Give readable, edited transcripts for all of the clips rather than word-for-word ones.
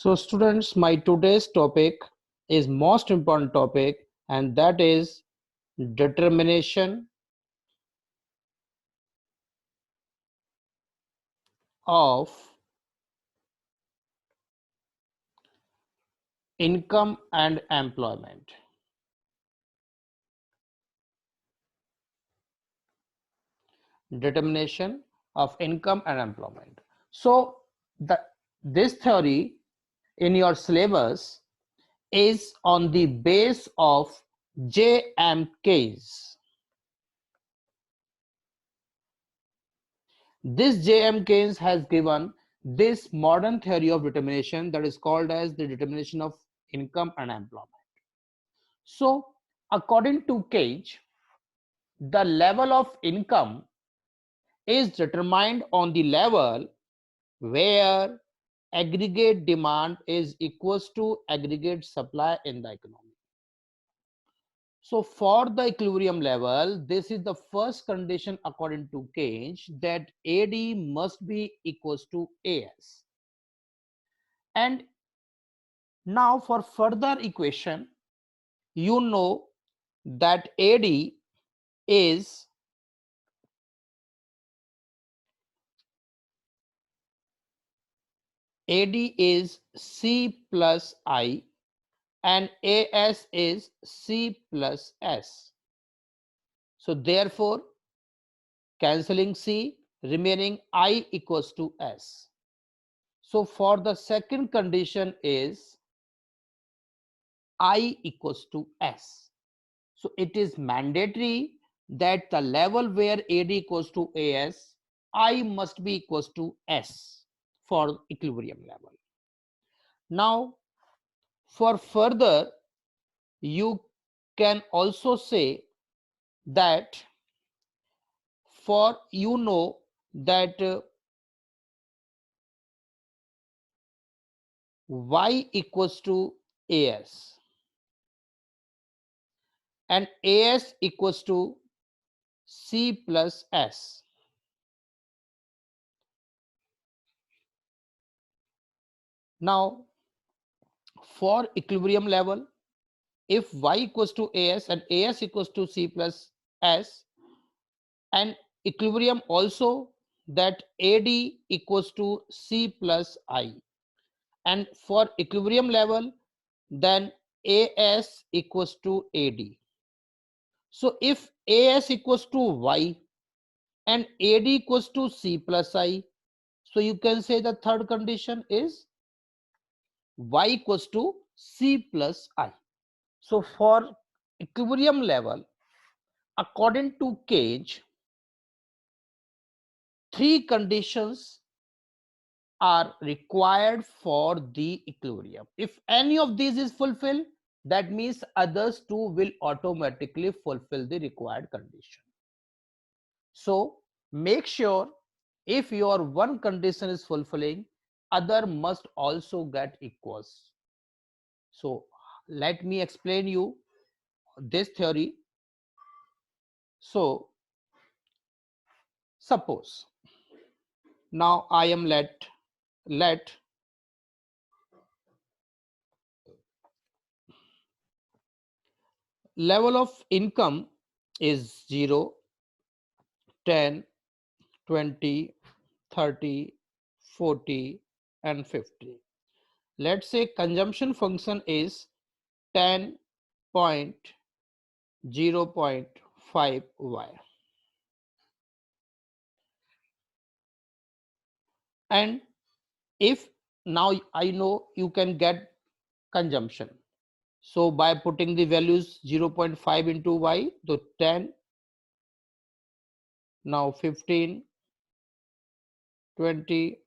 So students, my today's topic is most important topic, and that is determination of income and employment. Determination of income and employment. So this theory in your syllabus is on the base of J.M. Keyes. This J.M. Keyes has given this modern theory of determination that is called as the determination of income and employment. So according to Keyes, the level of income is determined on the level where aggregate demand is equals to aggregate supply in the economy. So for the equilibrium level, this is the first condition according to Keyes, that AD must be equals to AS. And now for further equation, you know that AD is C plus I and AS is C plus S. So therefore, cancelling C, remaining I equals to S. So for the second condition is I equals to S. So it is mandatory that the level where AD equals to AS, I must be equals to S for equilibrium level. Now, for further, you can also say that for that Y equals to AS and AS equals to C plus S. Now, for equilibrium level, if Y equals to AS and AS equals to C plus S, and equilibrium also that AD equals to C plus I, and for equilibrium level, then AS equals to AD. So if AS equals to Y and AD equals to C plus I, so you can say the third condition is Y equals to C plus I. So for equilibrium level, according to Keyes, three conditions are required for the equilibrium. If any of these is fulfilled, that means others too will automatically fulfill the required condition. So make sure if your one condition is fulfilling, other must also get equals. So let me explain you this theory. So suppose now I am let level of income is 0, 10, 20, 30, 40 and 50. Let's say consumption function is 10.0.5 Y. And if now I know you can get consumption. So by putting the values 0.5 into Y, so 10, now 15, 20,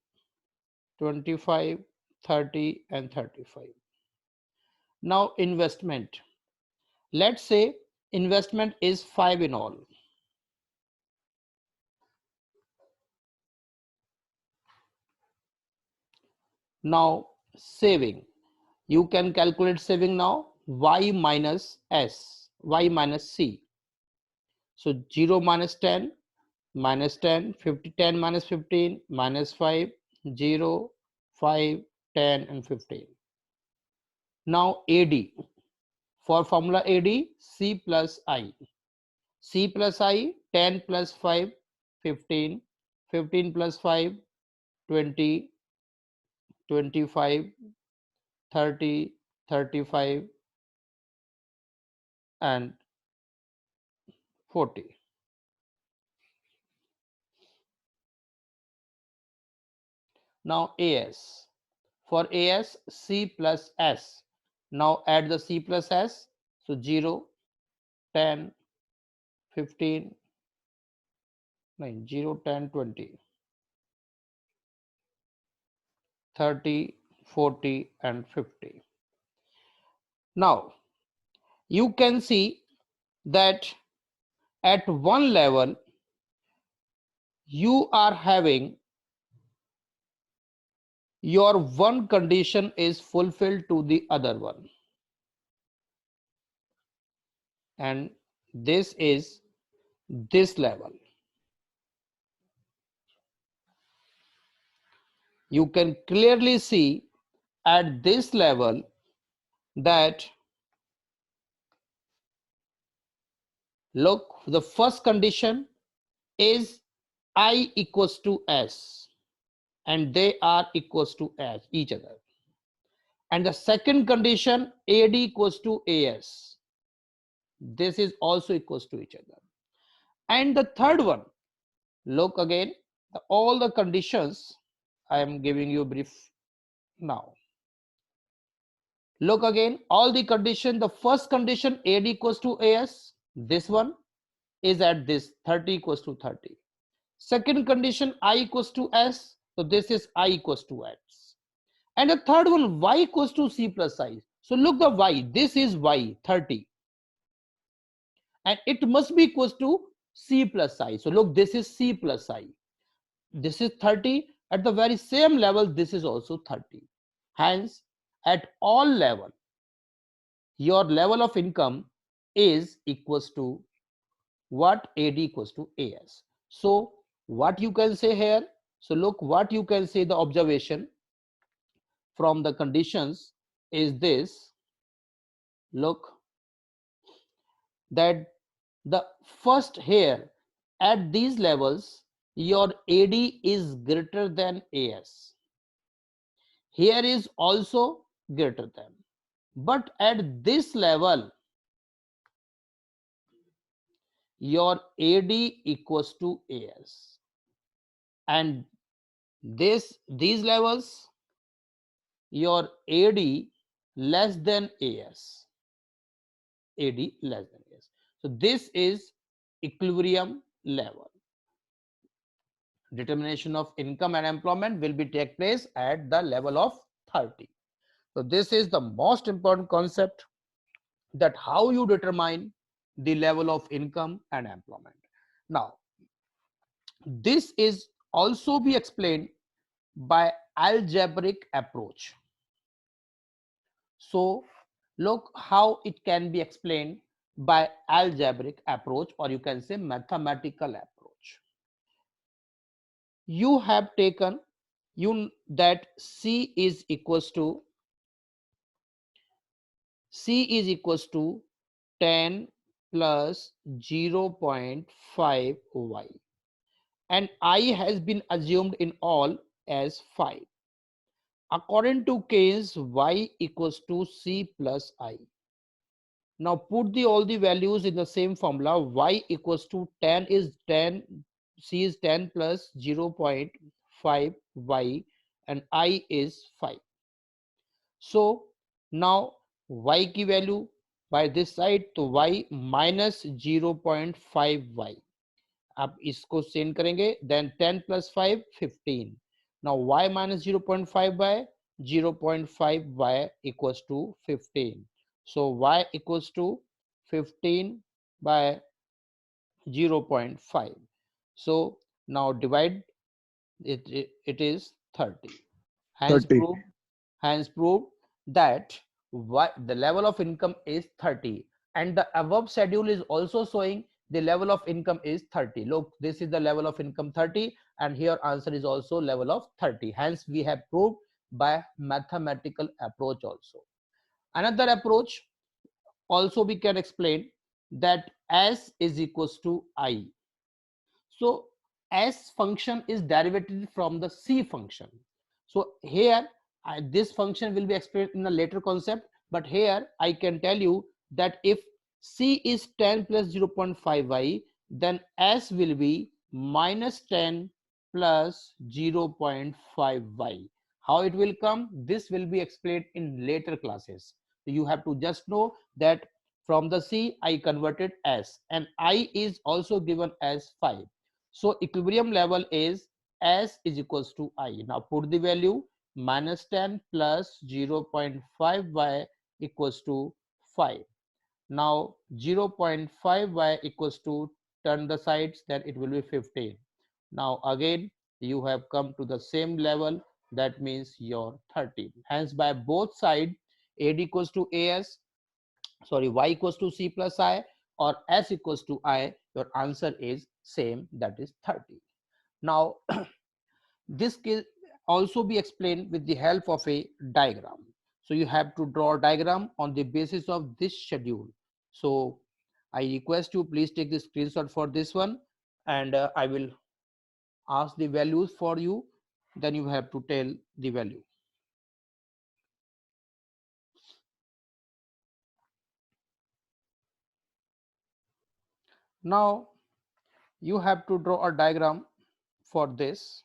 25, 30 and 35. Now investment. Let's say investment is 5 in all. Now saving. You can calculate saving now Y minus S, Y minus C. So 0 minus 10, minus 10, 50, 10 minus 15, minus 5, 0, 5, 10 and 15. Now AD, for formula AD, C plus I. C plus I, 10 plus 5, 15, 15 plus 5, 20, 25, 30, 35, and 40. Now AS. For AS, C plus S. Now add the C plus S. So 0, 10, 15, 9, 0, 10, 20, 30, 40, and 50. Now you can see that at one level you are having your one condition is fulfilled to the other one, and this is this level. You can clearly see at this level that, look, the first condition is I equals to S, and they are equals to each other. And the second condition, AD equals to AS, this is also equals to each other. And the third one, look again, all the conditions I am giving you brief now. Look again, all the condition, the first condition AD equals to AS, this one is at this 30 equals to 30. Second condition I equals to S, so this is I equals to S. And the third one, Y equals to C plus I. So look the Y, this is Y, 30. And it must be equals to C plus I. So look, this is C plus I. This is 30. At the very same level, this is also 30. Hence, at all level, your level of income is equals to what? AD equals to AS. So what you can say here? So look, what you can say, the observation from the conditions is this. Look, that the first here at these levels, your AD is greater than AS. Here is also greater than. But at this level, your AD equals to AS. And these levels, your AD less than AS. AD less than AS. So this is equilibrium level. Determination of income and employment will be take place at the level of 30. So this is the most important concept, that how you determine the level of income and employment. Now, this is also be explained by algebraic approach. So look how it can be explained by algebraic approach, or you can say mathematical approach. You have taken that C is equals to 10 plus 0.5 y, and I has been assumed in all as 5. According to Keynes, y equals to C plus I. Now put all the values in the same formula. Y equals to 10 is 10, C is 10 plus 0.5 y, and I is 5. So now y की value by this side, तो y minus 0.5 y. आप इसको send करेंगे, then 10 plus 5, 15. Now y minus 0.5 by 0.5 y equals to 15. So y equals to 15 by 0.5. So now divide it is 30. Hence 30. proved that the level of income is 30, and the above schedule is also showing the level of income is 30. Look, this is the level of income 30, and here answer is also level of 30. Hence we have proved by mathematical approach also. Another approach also we can explain that S is equals to I. So S function is derivated from the C function. So here this function will be explained in a later concept, but here I can tell you that if C is 10 plus 0.5y, then S will be minus 10 plus 0.5y. How it will come? This will be explained in later classes. So you have to just know that from the C I converted S, and I is also given as 5. So equilibrium level is S is equals to I. Now put the value minus 10 plus 0.5y equals to 5. Now 0.5y equals to, turn the sides, then it will be 15. Now again you have come to the same level, that means your 13. Hence by both sides AD equals to AS, sorry, y equals to C plus I or S equals to I, your answer is same, that is 30. Now this can also be explained with the help of a diagram. So you have to draw a diagram on the basis of this schedule. So I request you please take the screenshot for this one, and I will ask the values for you, then you have to tell the value. Now you have to draw a diagram for this.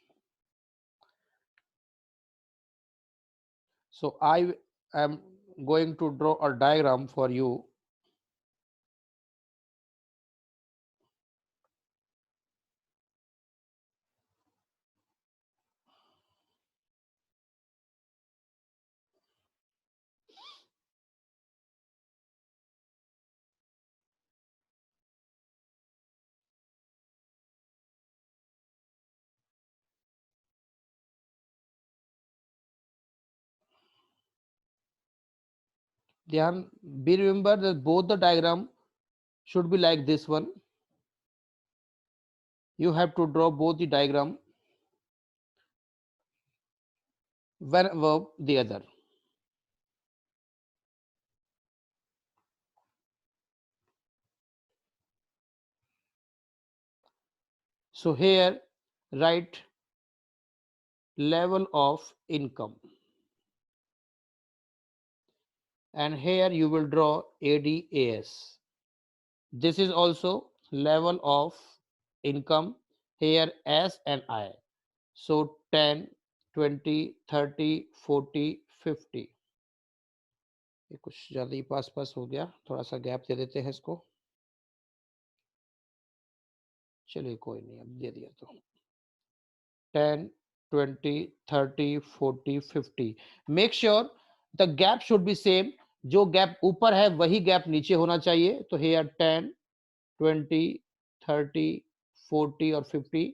So I am going to draw a diagram for you. Dhyan, be remember that both the diagram should be like this one. You have to draw both the diagram one above the other. So here write level of income, and here you will draw ADAS. This is also level of income, here S and I. So 10, 20, 30, 40, 50. ये कुछ ज़्यादा ही पास पास हो गया, थोड़ा सा gap दे देते हैं इसको. चलिए कोई नहीं, अब दे दिया तो 10, 20, 30, 40, 50. Make sure the gap should be same. जो गैप ऊपर है वही गैप नीचे होना चाहिए. तो हेयर 10, 20, 30, 40 और 50.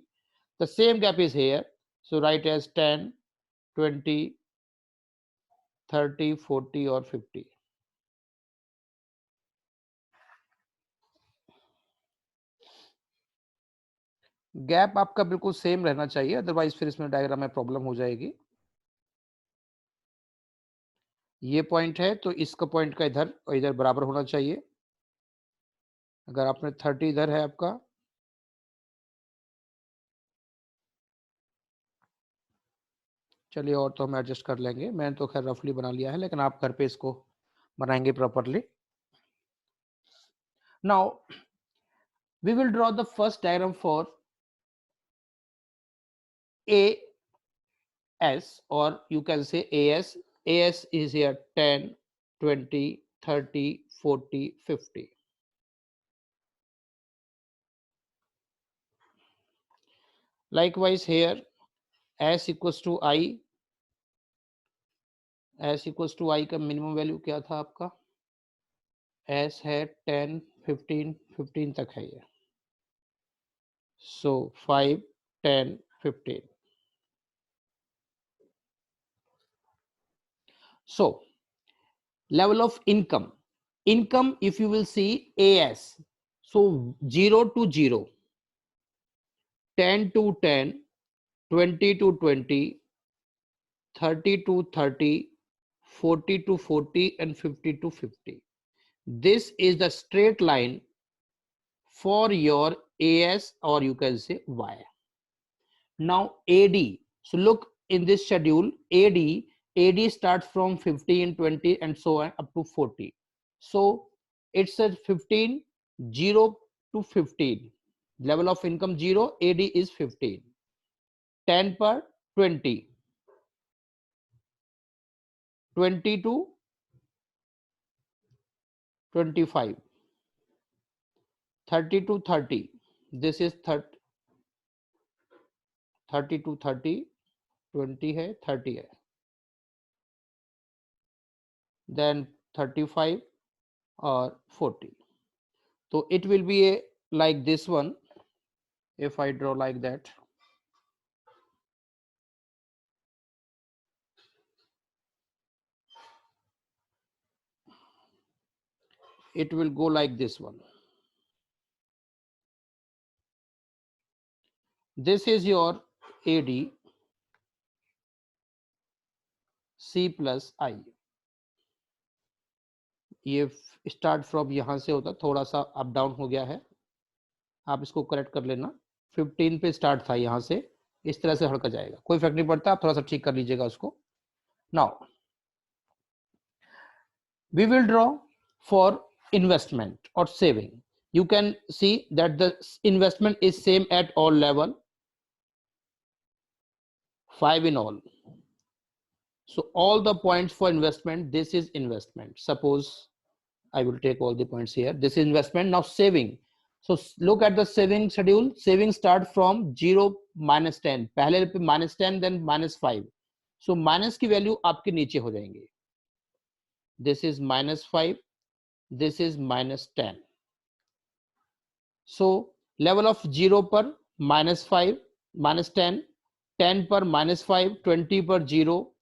The same gap is here. So write as 10, 20, 30, 40 और 50. गैप आपका बिल्कुल सेम रहना चाहिए, अदरवाइज फिर इसमें डायग्राम में प्रॉब्लम हो जाएगी. ये पॉइंट है तो इसका पॉइंट का इधर और इधर बराबर होना चाहिए. अगर आपने 30 इधर है आपका, चलिए और तो हम एडजस्ट कर लेंगे. मैंने तो खैर रफली बना लिया है, लेकिन आप घर पे इसको बनाएंगे properly. Now we will draw the first diagram for AS, or you can say AS. AS is here 10, 20, 30, 40, 50. Likewise here S equals to I. S equals to I का मिनिमम वैल्यू क्या था आपका? S है 10, 15, 15 तक है ये. So 5, 10, 15. So level of income. Income, if you will see AS, so 0 to 0, 10 to 10, 20 to 20, 30 to 30, 40 to 40, and 50 to 50. This is the straight line for your AS, or you can say Y. Now AD. So look in this schedule, AD starts from 15, 20, and so on up to 40. So it's a 15, 0 to 15. Level of income 0, AD is 15. 10 per 20. 20 to 25. 30 to 30. This is 30, 30 to 30. 20 है, 30 है. Then 35 or 40. So it will be a, like this one. If I draw like that, it will go like this one. This is your AD C plus I. ये start from यहाँ से होता, थोड़ा सा up down हो गया है, आप इसको करेक्ट कर लेना. 15 पे स्टार्ट था, यहाँ से इस तरह से हड़का जाएगा, कोई फर्क नहीं पड़ता, आप थोड़ा सा ठीक कर लीजिएगा उसको. Now we will draw for investment or saving. You can see that the investment is same at all level, 5 in all. So all the points for investment, this is investment. Suppose I will take all the points here. This is investment. Now saving. So look at the saving schedule. Saving start from 0 minus 10. पहले पे minus 10, then minus 5. So minus की value आपके नीचे हो जाएंगे. This is minus 5. This is minus 10. So level of 0 पर minus 5, minus 10, 10 पर minus 5, 20 पर 0,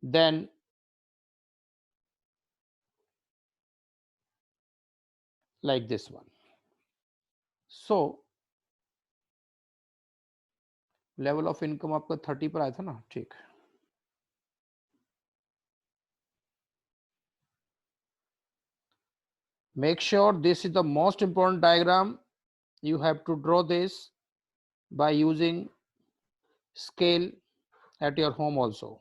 then like this one. So level of income आपका 30 पर आया था ना, ठीक. Make sure this is the most important diagram. You have to draw this by using scale at your home also.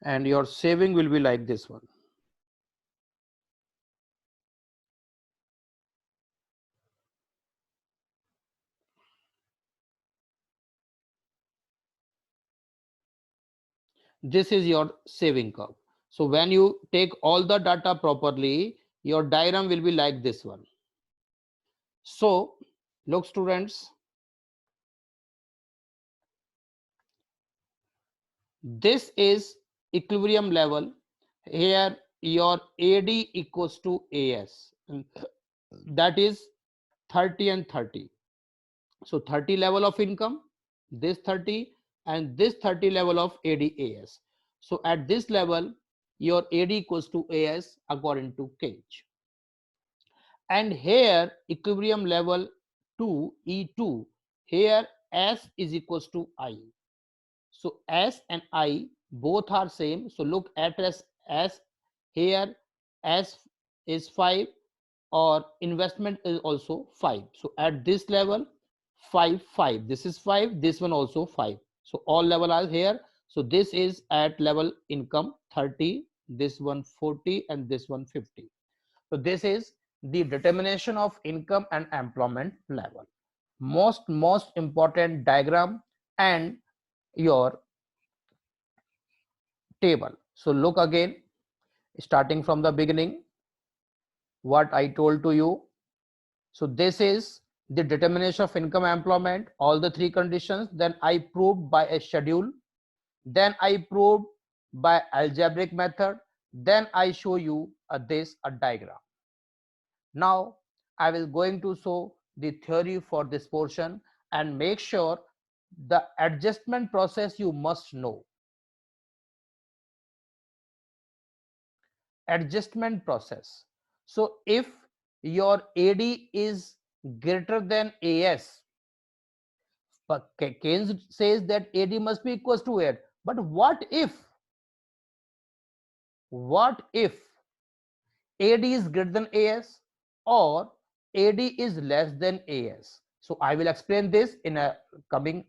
And your saving will be like this one. This is your saving curve. So when you take all the data properly, your diagram will be like this one. So look students, this is equilibrium level. Here your AD equals to AS, that is 30 and 30. So 30 level of income, this 30, and this 30 level of ADAS. So at this level, your AD equals to AS according to Cage. And here equilibrium level 2, E2, here S is equals to I. So S and I both are same. So look at S, here S is 5, or investment is also 5. So at this level, 5, 5. This is 5. This one also 5. So all level are here. So this is at level income 30, this one 40, and this one 50. So this is the determination of income and employment level. Most important diagram and your table. So look again, starting from the beginning, what I told to you. So this is the determination of income employment, all the three conditions. Then I proved by a schedule. Then I proved by algebraic method. Then I show you a diagram. Now I will going to show the theory for this portion, and make sure the adjustment process you must know. adjustment process. So if your AD is greater than AS, but Keynes says that AD must be equals to AD. But what if AD is greater than AS or AD is less than AS? So I will explain this in a coming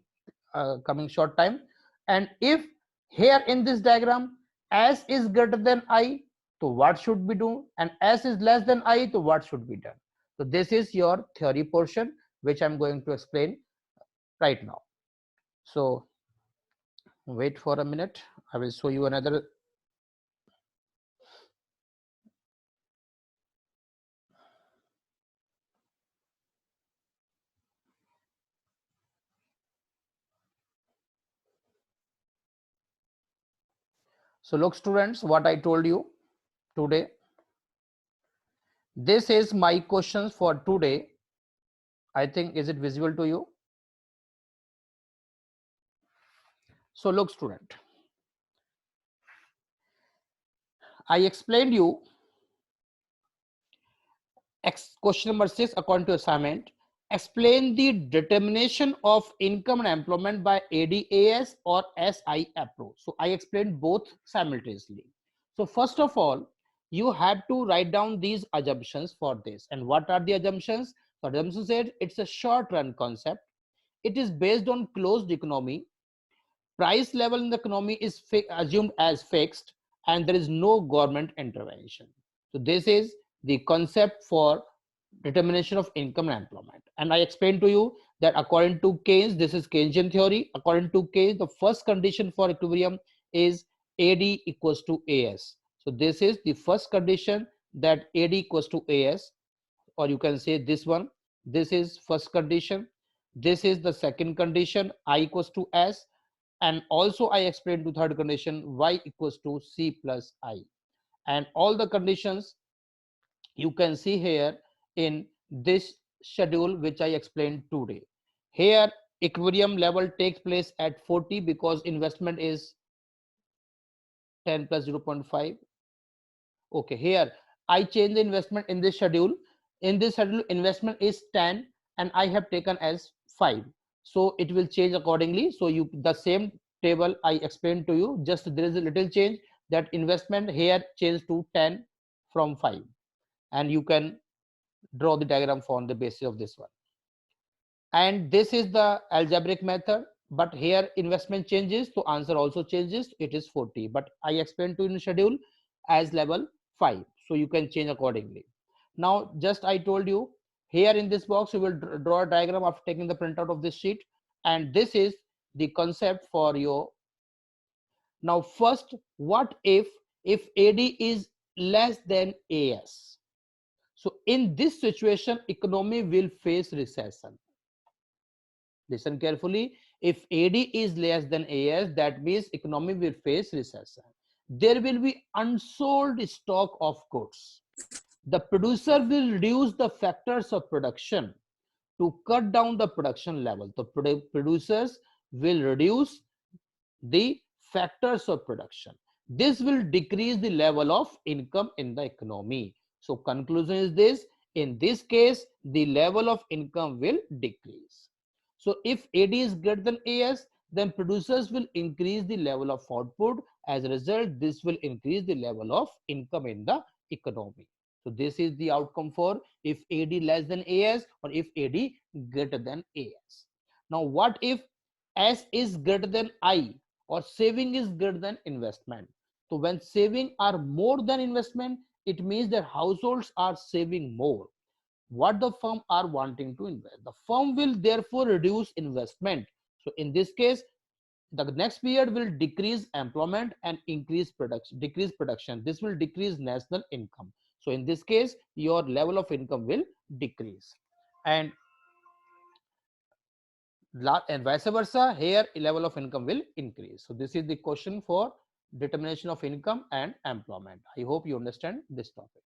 short time. And if here in this diagram S is greater than I, so what should we do? And S is less than I, so what should be done? So this is your theory portion, which I'm going to explain right now. So wait for a minute. I will show you another. So look students, what I told you today. This is my questions for today. I think, is it visible to you? So look student, I explained you question number 6 according to assignment. Explain the determination of income and employment by ADAS or SI approach. So I explained both simultaneously. So first of all, you have to write down these assumptions for this. And what are the assumptions? So assumption said it's a short run concept. It is based on closed economy. Price level in the economy is assumed as fixed and there is no government intervention. So this is the concept for determination of income and employment. And I explained to you that according to Keynes, this is Keynesian theory. According to Keynes, the first condition for equilibrium is AD equals to AS. So this is the first condition, that AD equals to AS, or you can say this one. This is first condition. This is the second condition, I equals to S. And also I explained to third condition, Y equals to C plus I. And all the conditions you can see here in this schedule which I explained today. Here equilibrium level takes place at 40 because investment is 10 plus 0.5. Okay, here I change the investment in this schedule. In this schedule investment is 10 and I have taken as 5. So it will change accordingly. So you, the same table I explained to you, just there is a little change, that investment here changed to 10 from 5. And you can draw the diagram on the basis of this one. And this is the algebraic method, but here investment changes, so answer also changes, it is 40. But I explained to you in schedule as level 5, so you can change accordingly. Now just I told you, here in this box you will draw a diagram after taking the printout of this sheet, and this is the concept for your. Now first, what if AD is less than AS? So in this situation economy will face recession. Listen carefully. If AD is less than AS, that means economy will face recession. There will be unsold stock of goods. The producer will reduce the factors of production to cut down the production level. The producers will reduce the factors of production. This will decrease the level of income in the economy. So conclusion is this: in this case the level of income will decrease. So if AD is greater than AS, then producers will increase the level of output. As a result, this will increase the level of income in the economy. So this is the outcome for if AD less than AS or if AD greater than AS. Now what if S is greater than I or saving is greater than investment? So when saving are more than investment, it means that households are saving more. What the firm are wanting to invest, the firm will therefore reduce investment. So in this case the next period will decrease employment and increase production, decrease production. This will decrease national income. So in this case your level of income will decrease, and vice versa, here level of income will increase. So this is the question for determination of income and employment. I hope you understand this topic.